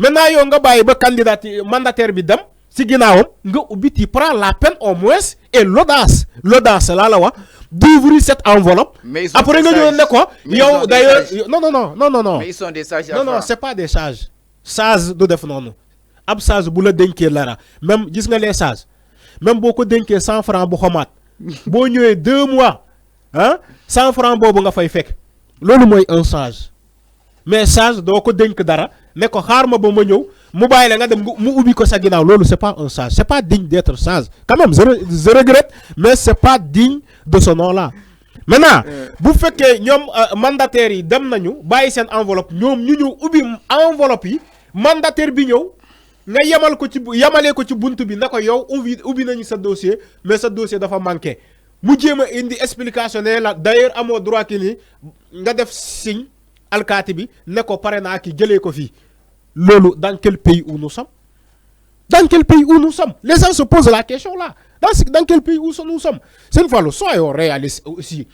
maintenant yow nga bàyyi ba candidat mandataire bi dem si ginnaawam nga ubbi tu prends la peine au moins et l'audace là la wax d'ouvrir cette enveloppe. Après nga ñëw ne ko yow d'ailleurs non. Mais ils sont des sages. Non, c'est pas des sages. Sage du def noonu. Ab sage bu la dénkee lara même gis nga les sages même boo ko dénkee 100 francs bu xomaat boo ñëwee 2 mois 100 francs boobu nga fay fekk loolu mooy un sage mais sage doo ko dénk dara ne ko xaar ma ba ma ñëw mu bàyyi la nga dem mu ubbi ko sa ginnaaw loolu c'est pas un sage c'est pas digne d'être sage quand même je regrette mais c'est pas digne de ce nom là. Maintenant bu fekkee ñoom mandataires yi dem nañu bàyyi seen enveloppe ñoom ñu ñëw ubbi enveloppe yi mandataire bi ñëw nga yamalee ko ci buntu bi ne ko yow ubbi nañu sa dossier mais sa dossier dafa manqué mu jéem a indi explication ne la d'ailleurs amoo droit ki ni nga def signe alkaati bi ne ko pare naa ki jëlee ko fii loolu dans quel pays où nous sommes les gens se posent la question là dans quel pays où nous sommes c'est une fois soyons réalistes aussi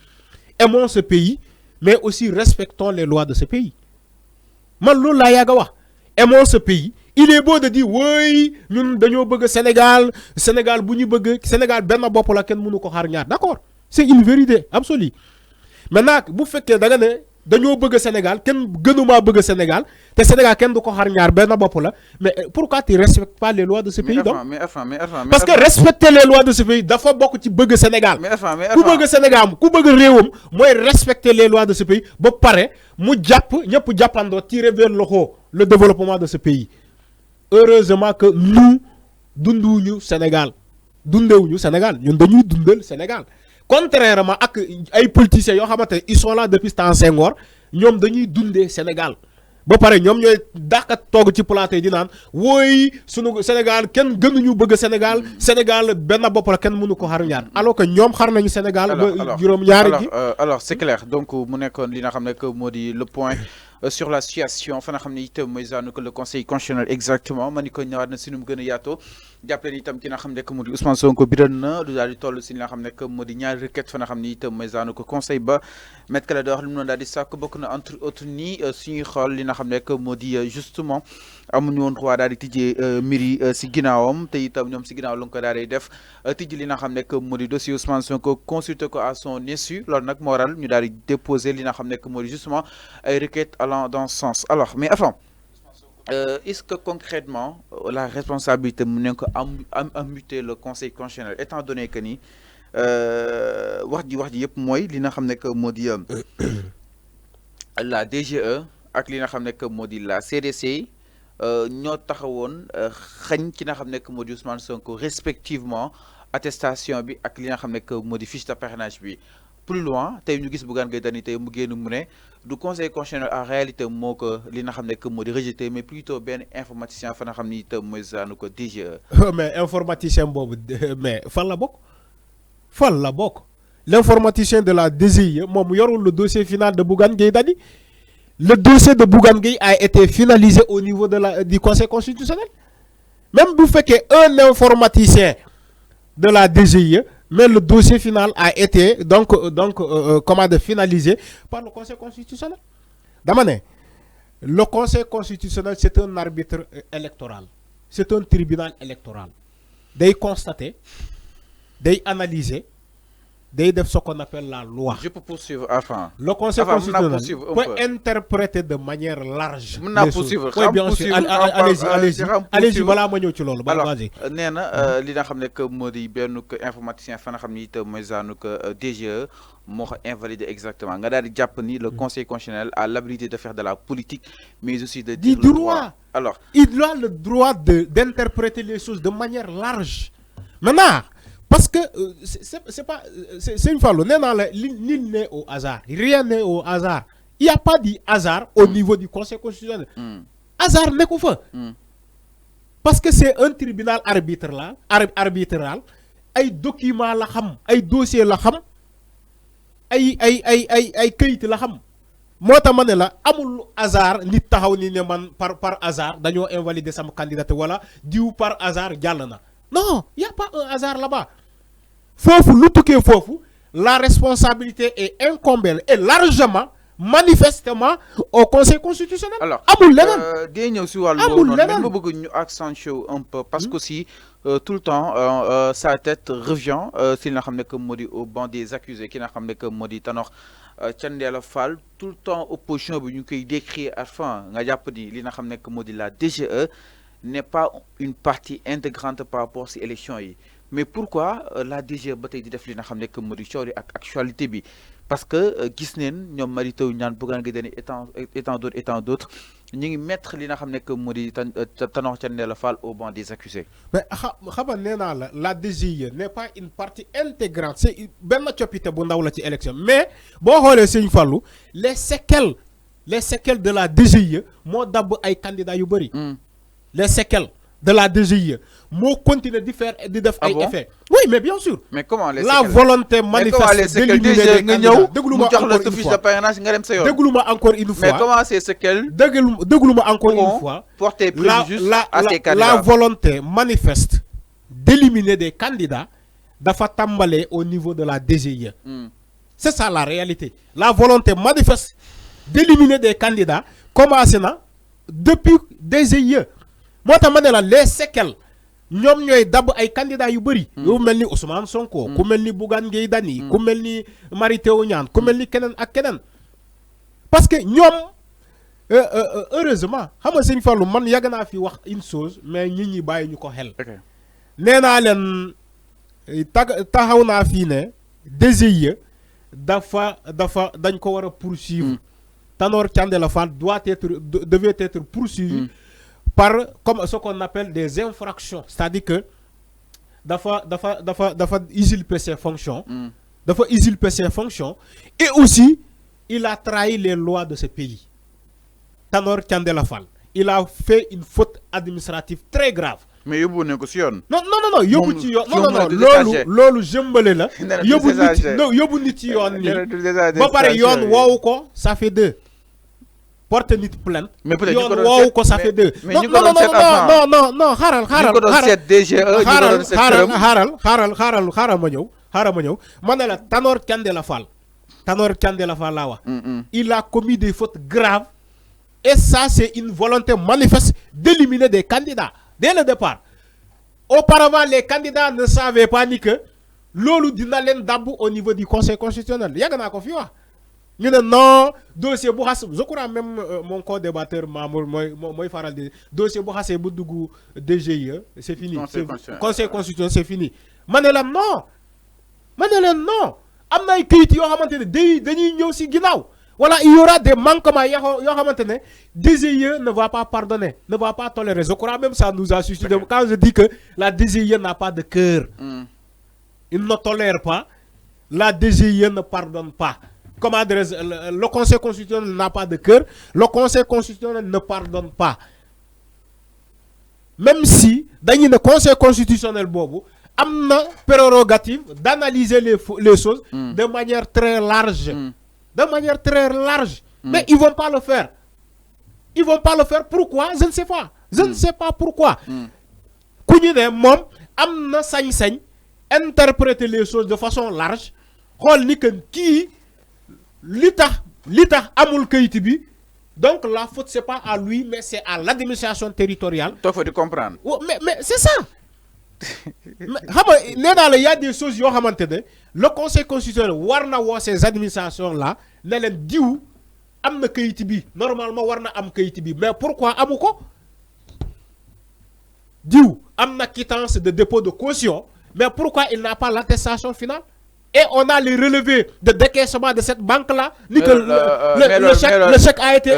aimons ce pays mais aussi respectons les lois de ce pays man loolu laa yàgg a wax aimons ce pays. Il est beau de dire oui ñun dañoo bëgg Sénégal bu ñu bëgg Sénégal benn bopp la kenn mënu ko xaar ñaar d'accord c'est une vérité absolue maintenant bu fekkee da nga ne dañoo bëgg Sénégal kenn gënumaa bëgg Sénégal te Sénégal kenn du ko xaar ñaar benn bopp la mais pourquoi tu respectes pas les lois de ce pays donc parce que respecter les lois de ce pays dafa bokk ci bëgg Sénégal ku bëgg Sénégal ku bëgg réewam mooy respecter les lois de ce pays ba pare mu jàpp ñëpp jàppandoo tirer vers le développement de ce pays. Heureusement que nous dunduwuñu Sénégal ñun dañuy dundal Sénégal contrairement ak ay politiciens yoo xamante ne ils sont là depuis temps Senghor ñoom dañuy dundee Sénégal ba pare ñoom ñooy dàqa toog ci plateau di naan wooy sunu Sénégal kenn gënuñu bëgg Sénégal benn bopp la kenn mënu ko xar ñaar alors que ñoom xar nañu Sénégal ba juróom ñaari gi alors c'est clair donc mu nekkoon li nga xam ne que moo di le point sur la situation fa nga xam ne itam mooy que le conseil constitutionnel exactement ma ni ko ñëwaat na si nu mu gën a yaatoo jàppale ni itam ki nga xam ne que moo di Ousmane Sonko biral na lu daal di toll si li nga xam ne que moo di ñaari requête fa nga xam ne itam mooy que conseil ba Maître Clédor li mu doon daal di sàkk bokk na entre autres nii suñuy xool li nga xam ne que moo di justement amuñu woon droit daal di tijjee mbir yi si ginnaawam te itam ñoom si ginnaaw la nga ko daal di def tijji li nga xam ne que moo di dossier Ousmane Sonko consulté ko à son insu loolu nag moo waral ñu daal di déposer li nga xam ne que moo di justement ay requêtes allant dans ce sens alors mais enfin est-ce que concrètement la responsabilité mu ne ko amputer le conseil constitutionnel étant donné que ni wax ji yëpp mooy li nga xam ne que moo di la DGE ak li nga xam ne que moo di la CDC ñoo taxawoon xañ ki nga xam ne que moo di Ousmane Sonko respectivement attestation bi ak li nga xam ne que moo di fiche de parrainage bi plus loin tey ñu gis Bougane Gueye Dany tey mu génn mu ne du conseil constitutionnel en réalité moo ko li nga xam ne que moo di rejeté mais plutôt benn informaticien fa nga xam ni itam mooy zaanu ko DGE. mais informaticien boobu mais fan la bokk l'informaticien de la DGE moom yorul le dossier final de Bougane Gueye Dany. Le dossier de Bougane Gueye a été finalisé au niveau du Conseil constitutionnel. Même vous faites qu'un informaticien de la DGE, mais le dossier final a été finalisé par le Conseil constitutionnel. Damane, le Conseil constitutionnel, c'est un arbitre électoral. C'est un tribunal électoral. They constater, they analyser, de ce qu'on appelle la loi. Je peux poursuivre enfin. Le Conseil constitutionnel peut interpréter de manière large. Oui, bien sûr. Allez-y, voilà, moi, tu l'as. Alors, Néna, li nga xam ne que moo di benn informaticien fa nga xam ni itam mooy zaanu que DGE moo ko invalidé exactement nga daal di jàpp ni le Conseil constitutionnel a l'habilité de faire de la politique mais aussi de dire le droit. Alors, il a le droit d'interpréter les choses de manière large. Maintenant, parce que c'est une fois nul n'est au hasard, rien n'est au hasard. Il n'y a pas de hasard au niveau du Conseil constitutionnel. Hasard n'est qu'au feu. Parce que c'est un tribunal arbitral, ay documents la xam, ay dossiers la xam, ay kayit la xam. Mota mané la amul hasard nit taxaw ni ne man par hasard dañoo invalider sama candidature wala diw par hasard jall na. Non, il n'y a pas un hasard là-bas. La responsabilité est incombée et largement manifestement au Conseil constitutionnel. Alors, amul leneen dinañ ñëw si wàllu amul mais leneen ma bëgg ñu accentuer un peu parce que aussi tout le temps sa tête revient si nga xam ne que moo di au banc des accusés ki nga xam ne que moo di Tanor Thiendella Fall tout le temps opposition bi ñu koy décrire à fin nga jàpp ni li nga xam ne que moo di la DGE n'est pas une partie intégrante par rapport si élection yi mais pourquoi la DGE ba tey di def li nga xam ne que moo di coow ak actualité bi parce que gis neen ñoom Mary Teuw Niane Bougane Gueye Dany étant d'autres ñu ngi mettre li nga xam ne que moo di Tanor Thiendella Fall au banc des accusés. mais xam nee naa la DGE n'est pas une partie intégrante c'est benn coppite bu ndaw la ci élection mais boo xoolee Sëñ Fallou les séquelles de la DGE moo dabb ay candidats yu bëri. les séquelles de la DGE moo continuer di faire di def ay effets. oui mais bien sûr. mais comment les la volonté manifeste d'éliminer des candidats déglu ma encore une fois déglu ma encore une fois. mais comment c'est séquelles déglu ma encore une fois. porter préjudice à ces candidats. la volonté manifeste d'éliminer des candidats dafa tàmbalee au niveau de la DGE. c'est ça la réalité. la volonté manifeste d'éliminer des candidats commencé na depuis DGE. moo tax ma ne la les séquelles ñoom ñooy dabb ay candidats yu bëri. yu mel ni Ousmane Sonko. ku mel ni Bougane Gueye Dany. ku mel ni Mary Teuw Niane ku mel ni keneen ak keneen. parce que ñoom heureusement xam nga Sëñ Fallou man yàgg naa fi wax une chose mais nit ñi bàyyi ñu ko xel. nee naa leen taxaw naa fii ne DGE dañ ko war a poursuivre. Tanor Thiendella Fall devait être poursuivi. par comme ce qu'on appelle des infractions c'est-à-dire que dafa usurper ses fonctions et aussi il a trahi les lois de ce pays. Tanor Thiendella Fall il a fait une faute administrative très grave. mais yóbbu ne ko si yoon. non yóbbu ci yoon non loolu jëmbale la. yóbbu nit ci yoon nii ba pare yoon woowu ko ça fait 2. porte nit plainte. mais peut-être yoon woowu ko ça fait 2. mais ñu ko doon seet avant non xaaral ma ñëw ma ne la Tanor Thiendella Fall laa wax. il a commis des fautes graves et ça c'est une volonté manifeste d'éliminer des candidats dès le départ. Auparavant les candidats ne savaient pas ni que loolu dina leen dabb au niveau du conseil constitutionnel yàgg naa ko fi wax. ñu ne non dossier bu xas je crois même mon co-débatteur Mamour mooy faral di dossier bu xasee bu dugg DGE c'est fini. conseil constitutionnel c'est fini. ma ne la non am na ay këyit yoo xamante ne dañuy ñëw si ginnaaw voilà il y aura des manquements yoo xamante ne DGE ne va pas pardonner ne va pas tolérer je crois même ça nous a suscité quand je dis que la DGE n'a pas de cœur. il ne tolère pas la DGE ne pardonne pas. Comment dire, le Conseil constitutionnel n'a pas de cœur, le Conseil constitutionnel ne pardonne pas. Même si, dans le Conseil constitutionnel, bobo, a une prérogative d'analyser les choses de manière très large. Mais ils ne vont pas le faire. Pourquoi? Je ne sais pas. Je ne sais pas pourquoi. Kounine, mom, amna sañ-sañ interpréter les choses de façon large. Xol ni que qui li tax amul kayit bi donc la faute c'est pas à lui mais c'est à l'administration territoriale. Il faut comprendre. mais c'est ça. Il y a des choses yoo xamante ne le conseil constitutionnel war na woo ces administrations là ne leen diw am na kayit bi normalement war na am kayit bi mais pourquoi amu ko diw am na quittance de dépôt de caution mais pourquoi il n'a pas l'attestation finale. Et on a les relevés de décaissement de cette banque-là. Le chèque a été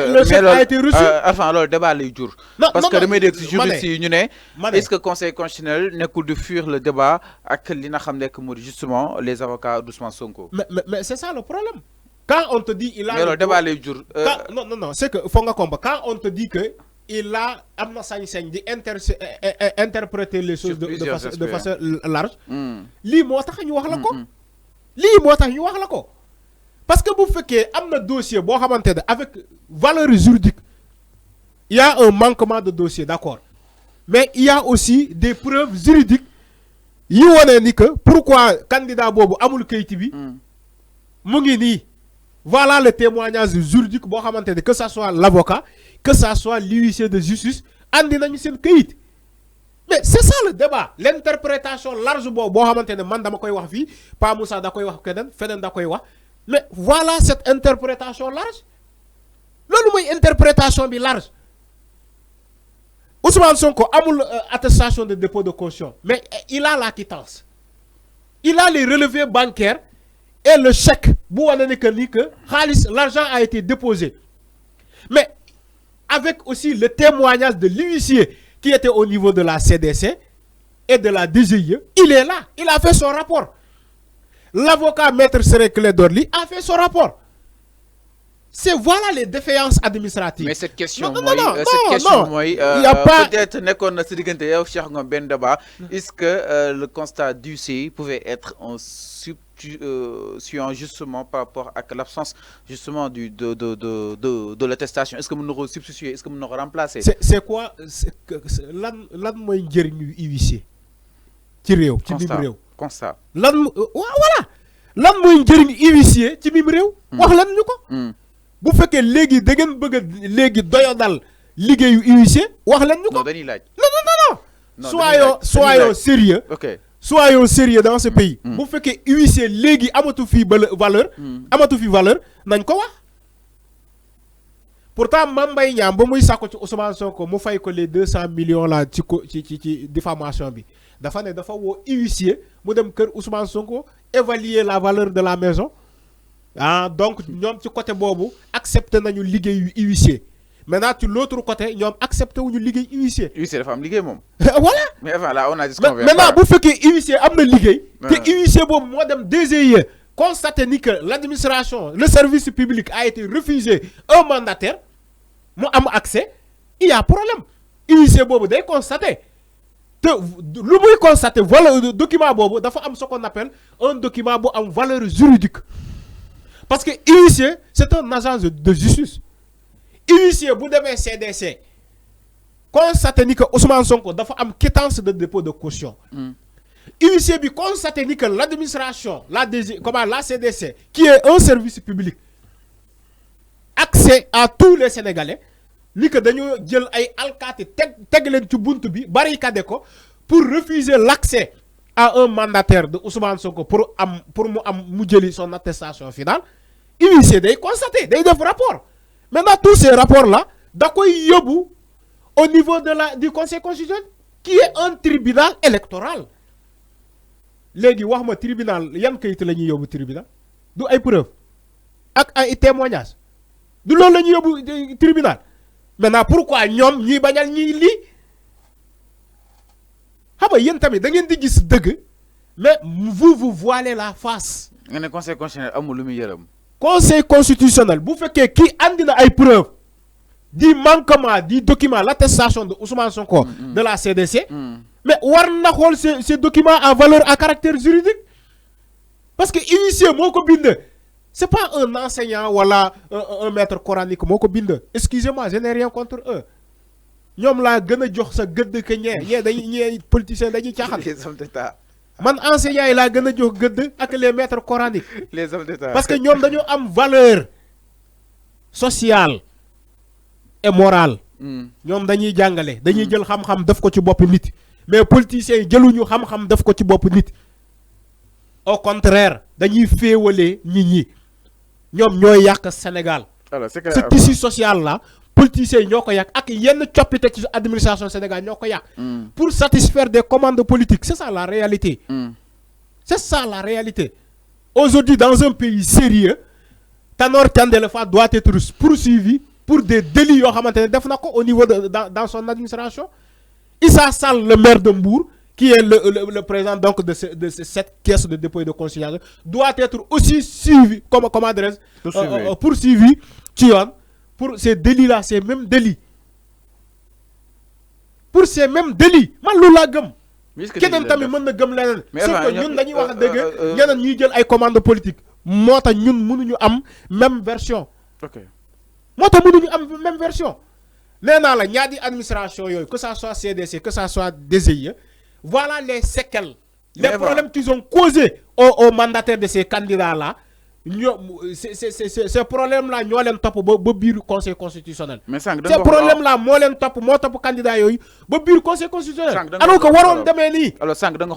reçu. Enfin, alors, le débat est dur. Parce que les juristes, est-ce que le Conseil constitutionnel n'est que de fuir le débat avec justement les avocats d'Ousmane Sonko? Mais c'est ça le problème. Quand on te dit il a. Mais le débat est dur. Non, c'est que faut qu'on comprenne. Quand on te dit que il a interprété les choses de façon large, li moo tax ñu wax la ko. lii moo tax ñu wax la ko parce que bu fekkee am na dossier boo xamante ne avec valeur juridique il y a un manquement de dossier d'accord mais il y a aussi des preuves juridiques yi wone ni que pourquoi candidat boobu amul kayit bi mu ngi nii Voilà le témoignage juridique, que ce soit l'avocat, que ce soit l'huissier de justice, andi nañu seen këyit. Mais c'est ça le débat. L'interprétation large, man dama koy wax fi, Pa Moussa da koy wax fenen da koy wax. Mais voilà cette interprétation large. Lolu moy interprétation bi large. Ousmane Sonko amul attestation de dépôt de caution, mais il a la quittance. Il a les relevés bancaires et le chèque. L'argent a été déposé. Mais avec aussi le témoignage de l'huissier qui était au niveau de la CDC et de la DGIE, il est là. Il a fait son rapport. L'avocat maître Ciré Clédor Ly a fait son rapport. C'est voilà les défaillances administratives. Mais cette question, il y a pas peut-être est-ce que le constat d'huissier pouvait être en substituant justement par rapport à l'absence justement de l'attestation? Est-ce que nous nous substituer? Est-ce que nous nous remplacer? C'est quoi lan moy njëriñu huissier ci réew ci mim réew constat voilà lan moy njëriñ huissier ci mim réew wax lan ñuko bu fekkee léegi da ngeen bëgg a léegi doyodal liggéeyu huissier wax leen ñu ko. non dañuy laaj. non. soyons sérieux. ok soyons sérieux dans ce pays. bu fekkee huissier léegi amatu fi valeur. amatu fi valeur nañ ko wax. pourtant Mame Mbaye Niang ba muy sàkku ci Ousmane Sonko mu fay ko les 200 millions là ci diffamation bi dafa ne dafa woo huissier mu dem kër Ousmane Sonko évaluer la valeur de la maison. Ah, donc, nous, du côté bobu, acceptons nous liguer huissier. Maintenant, de l'autre côté, nous acceptons nous liguer huissier. Huissier, la femme liguer, mon. Voilà. Mais voilà, on a dit ce qu'on veut. Maintenant, vous faites que huissier a liguer, que huissier, moi, dem DGIE, constater que l'administration, le service public a été refusé un mandataire, moi, am accès, il y a un problème. Huissier, bobu, day constater. Le constater, voilà, le document bobu, dafa am ce qu'on appelle un document en valeur juridique. Parce que huissier, c'est un agent de justice. Huissier, vous devez CDC. Constatez que Ousmane Sonko a une quittance de dépôt de caution. Huissier, constatez que l'administration, la CDC, qui est un service public, accès à tous les Sénégalais, ni que nous avons ay alkati teglen ci buntu bi barricade ko pour refuser l'accès à un mandataire de Ousmane Sonko pour mu jëli son attestation finale. Huissier day constater day def rapport. Maintenant tous ces rapports là da koy yobbu au niveau du Conseil constitutionnel qui est un tribunal électoral. Légui wax ma tribunal yan kayit lañuy yobbu tribunal du ay preuve ak ay témoignage du loolu lañuy yobbu tribunal. Maintenant pourquoi ñom ñi bañal ñi li xam nga yéen tamit da ngeen di gis dëgg mais vous voilez la face. nga ne conseil constitutionnel amul lu muy yërëm. Conseil constitutionnel bu fekkee kii andi na ay preuves du manquement du document l'attestation de Ousmane Sonko de la CDC. Mais war na xool ces documents à valeur à caractère juridique parce que huissier moo ko bind. C'est pas un enseignant ou un maître coranique moo ko bind. Excusez-moi, je n'ai rien contre eux. ñom la gëna jox sa gëdd ke ñee politiciens dañuy caaxaan. Les hommes d'État. Man enseignant yi la gëna jox gëdd ak les maîtres coraniques. Les hommes d'État. Parce que ñom dañu am valeur sociale et morale. ñom dañuy jàngale dañuy jël xam-xam def ko ci bopp nit. Mais politiciens yi jëluñu xam-xam def ko ci bopp nit. Au contraire dañuy féewale nit ñi ñom ñoy yak Sénégal. Alors c'est que ce tissu social là. Politiciens ñoko yak ak yenn coppite ci administration Sénégal ñoko yak pour satisfaire des commandes politiques. C'est ça la réalité. C'est ça la réalité. Aujourd'hui dans un pays sérieux, Tanor Kandelefa doit être poursuivi pour des délits yo xamantene def nako au niveau dans son administration. Issa Sall, le maire de Mbour, qui est le président donc de cette caisse de dépôt et de consignation, doit être aussi suivi comme adresse poursuivi pour ces délits-là, ces mêmes délits. Pour ces mêmes délits. Man loolu laa gëm. Keneen tamit mën na gëm leneen. Sauf que ñun dañuy wax dëgg ñeneen ñuy jël ay commandes politiques. Moo tax ñun mënuñu am même version. Ok. Moo tax mënuñu am même version. Nee naa la ñaari administration yooyu que ça soit CDC que ça soit DGIE, voilà les séquelles. Les problèmes qu'ils ont causés aux mandataires de ces candidats-là. ces problèmes là ñoo leen topp ba biir conseil constitutionnel. mais sànq ces problèmes là moo leen topp moo topp candidat yooyu ba biir conseil constitutionnel. alors que waroon demee nii. alors sànq da nga